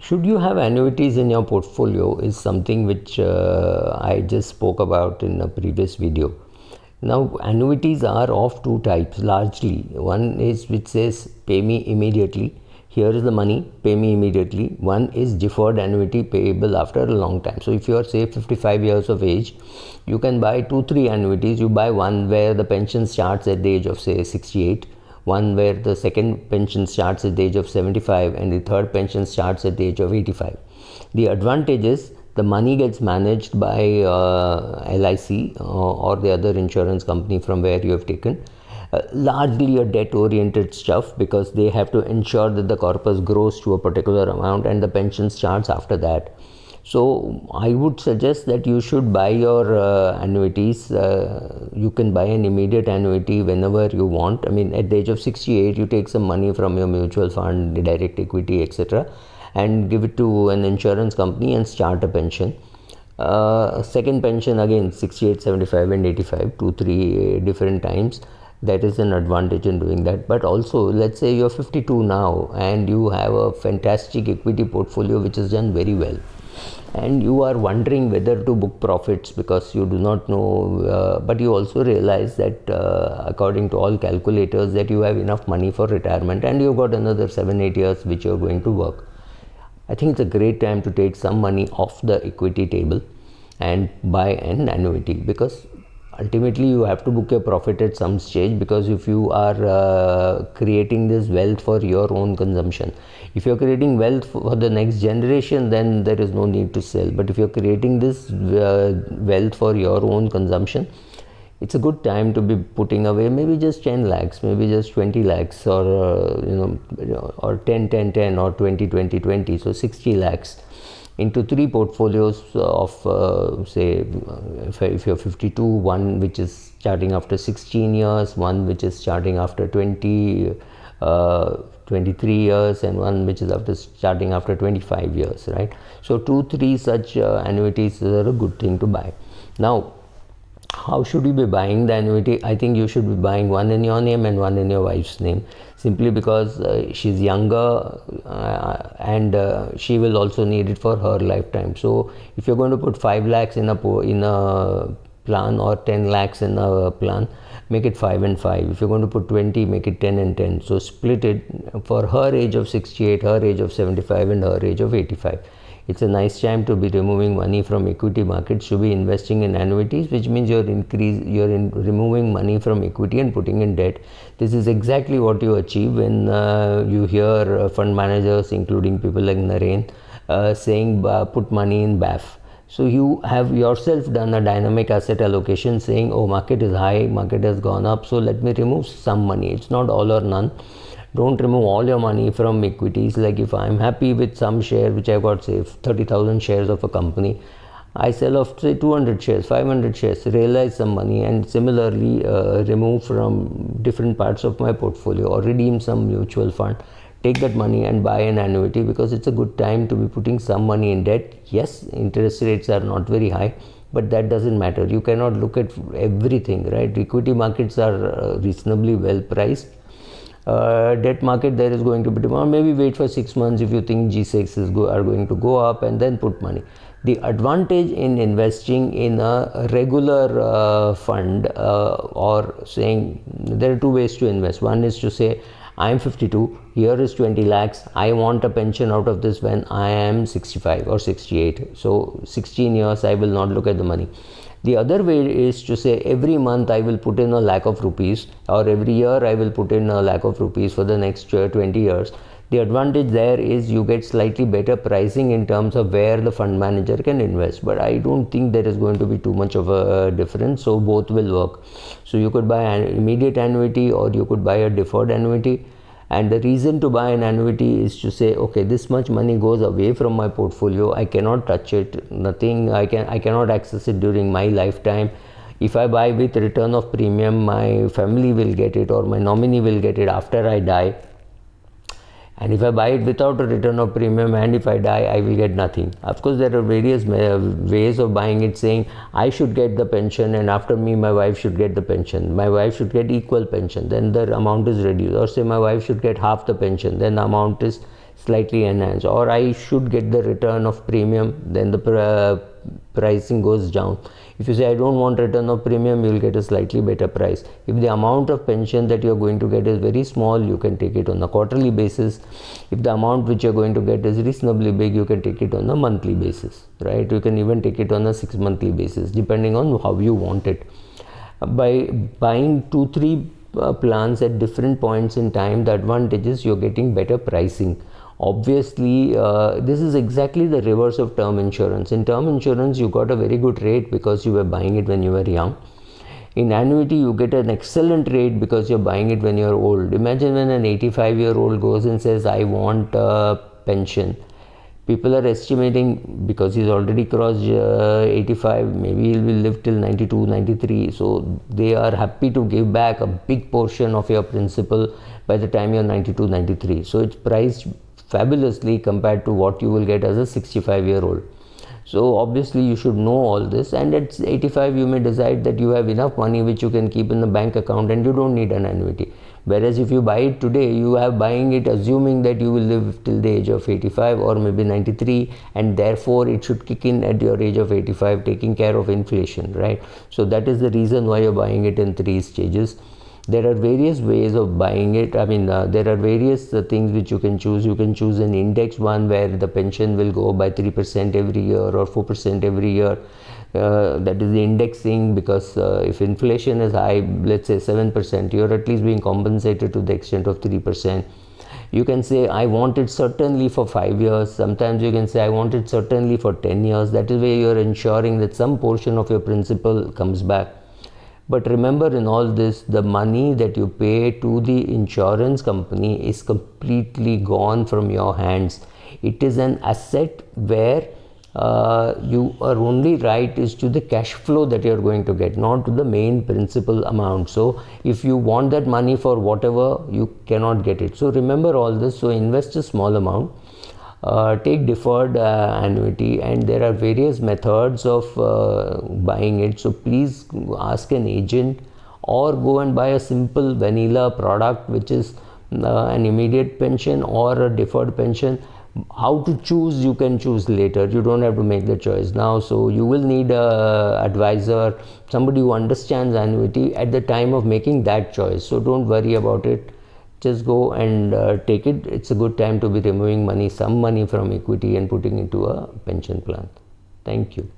Should you have annuities in your portfolio is something which I just spoke about in a previous video. Now, annuities are of two types largely. One is which says pay me immediately. Here is the money, pay me immediately. One is deferred annuity payable after a long time. So, if you are say 55 years of age, you can buy 2-3 annuities. You buy one where the pension starts at the age of say 68, one where the second pension starts at the age of 75 and the third pension starts at the age of 85. The advantage is the money gets managed by LIC or the other insurance company from where you have taken. Largely a debt oriented stuff, because they have to ensure that the corpus grows to a particular amount and the pension starts after that. So I would suggest that you should buy your annuities. You can buy an immediate annuity whenever you want. I mean, at the age of 68, you take some money from your mutual fund, the direct equity, etc., and give it to an insurance company and start a pension. Second pension again 68, 75 and 85, 2-3 different times. That is an advantage in doing that. But also, let's say you're 52 now and you have a fantastic equity portfolio which is done very well, and you are wondering whether to book profits because you do not know, but you also realize that according to all calculators that you have enough money for retirement and you've got another 7-8 years which you're going to work. I think it's a great time to take some money off the equity table and buy an annuity, because ultimately you have to book your profit at some stage, because if you are creating this wealth for your own consumption, if you're creating wealth for the next generation, then there is no need to sell. But if you're creating this wealth for your own consumption, it's a good time to be putting away maybe just 10 lakhs, maybe just 20 lakhs, or or 10 10 10 or 20 20 20, so 60 lakhs into 3 portfolios of say if you're 52, one which is starting after 16 years, one which is starting after 23 years, and one which is starting after 25 years, right? So 2-3 such annuities are a good thing to buy. Now, how should you be buying the annuity? I think you should be buying one in your name and one in your wife's name, simply because she's younger and she will also need it for her lifetime. So if you're going to put 5 lakhs in a plan, or 10 lakhs in a plan, make it 5 and 5. If you're going to put 20, make it 10 and 10. So split it for her age of 68, her age of 75 and her age of 85. It's a nice time to be removing money from equity markets to be investing in annuities, which means you're removing money from equity and putting in debt. This is exactly what you achieve when you hear fund managers, including people like Naren, saying put money in BAF. So you have yourself done a dynamic asset allocation, saying, oh, market is high, market has gone up, so let me remove some money. It's not all or none. Don't remove all your money from equities. Like if I'm happy with some share which I got, say 30,000 shares of a company, I sell off say 200 shares, 500 shares, realize some money, and similarly remove from different parts of my portfolio or redeem some mutual fund. Take that money and buy an annuity, because it's a good time to be putting some money in debt. Yes, interest rates are not very high, but that doesn't matter. You cannot look at everything, right? Equity markets are reasonably well priced. Debt market, there is going to be demand. Maybe wait for 6 months if you think G6s are going to go up, and then put money. The advantage in investing in a regular fund, or saying there are 2 ways to invest. One is to say, I am 52, here is 20 lakhs, I want a pension out of this when I am 65 or 68. So 16 years I will not look at the money. The other way is to say every month I will put in a lakh of rupees, or every year I will put in a lakh of rupees for the next 20 years. The advantage there is you get slightly better pricing in terms of where the fund manager can invest, but I don't think there is going to be too much of a difference, so both will work. So you could buy an immediate annuity, or you could buy a deferred annuity. And the reason to buy an annuity is to say, okay, this much money goes away from my portfolio, I cannot touch it, nothing, I cannot access it during my lifetime. If I buy with return of premium, my family will get it, or my nominee will get it after I die. And if I buy it without a return of premium, and if I die, I will get nothing. Of course, there are various ways of buying it, saying I should get the pension, and after me my wife should get the pension. My wife should get equal pension, then the amount is reduced. Or say my wife should get half the pension, then the amount is slightly enhanced, or I should get the return of premium, then the pricing goes down. If you say I don't want return of premium, you will get a slightly better price. If the amount of pension that you are going to get is very small, you can take it on a quarterly basis. If the amount which you are going to get is reasonably big, you can take it on a monthly basis, right? You can even take it on a 6 monthly basis, depending on how you want it. By buying 2-3 plans at different points in time, the advantage is you're getting better pricing. Obviously, this is exactly the reverse of term insurance. In term insurance, you got a very good rate because you were buying it when you were young. In annuity, you get an excellent rate because you're buying it when you're old. Imagine when an 85-year-old goes and says, I want a pension. People are estimating, because he's already crossed 85, maybe he will live till 92, 93. So they are happy to give back a big portion of your principal by the time you're 92, 93. So it's priced fabulously compared to what you will get as a 65-year-old. So obviously you should know all this, and at 85 you may decide that you have enough money which you can keep in the bank account and you don't need an annuity. Whereas if you buy it today, you are buying it assuming that you will live till the age of 85 or maybe 93, and therefore it should kick in at your age of 85, taking care of inflation, right? So that is the reason why you're buying it in 3 stages. There are various ways of buying it. I mean, there are various things which you can choose. You can choose an index one where the pension will go by 3% every year or 4% every year. That is the indexing, because if inflation is high, let's say 7%, you're at least being compensated to the extent of 3%. You can say, I want it certainly for 5 years. Sometimes you can say, I want it certainly for 10 years. That is where you're ensuring that some portion of your principal comes back. But remember, in all this, the money that you pay to the insurance company is completely gone from your hands. It is an asset where you are only right is to the cash flow that you are going to get, not to the main principal amount. So if you want that money for whatever, you cannot get it. So remember all this. So invest a small amount. Take deferred annuity, and there are various methods of buying it. So please ask an agent or go and buy a simple vanilla product which is an immediate pension or a deferred pension. How to choose, you can choose later. You don't have to make the choice now. So you will need a advisor, somebody who understands annuity at the time of making that choice. So don't worry about it. Just go and take it. It's a good time to be removing money, some money from equity and putting into a pension plan. Thank you.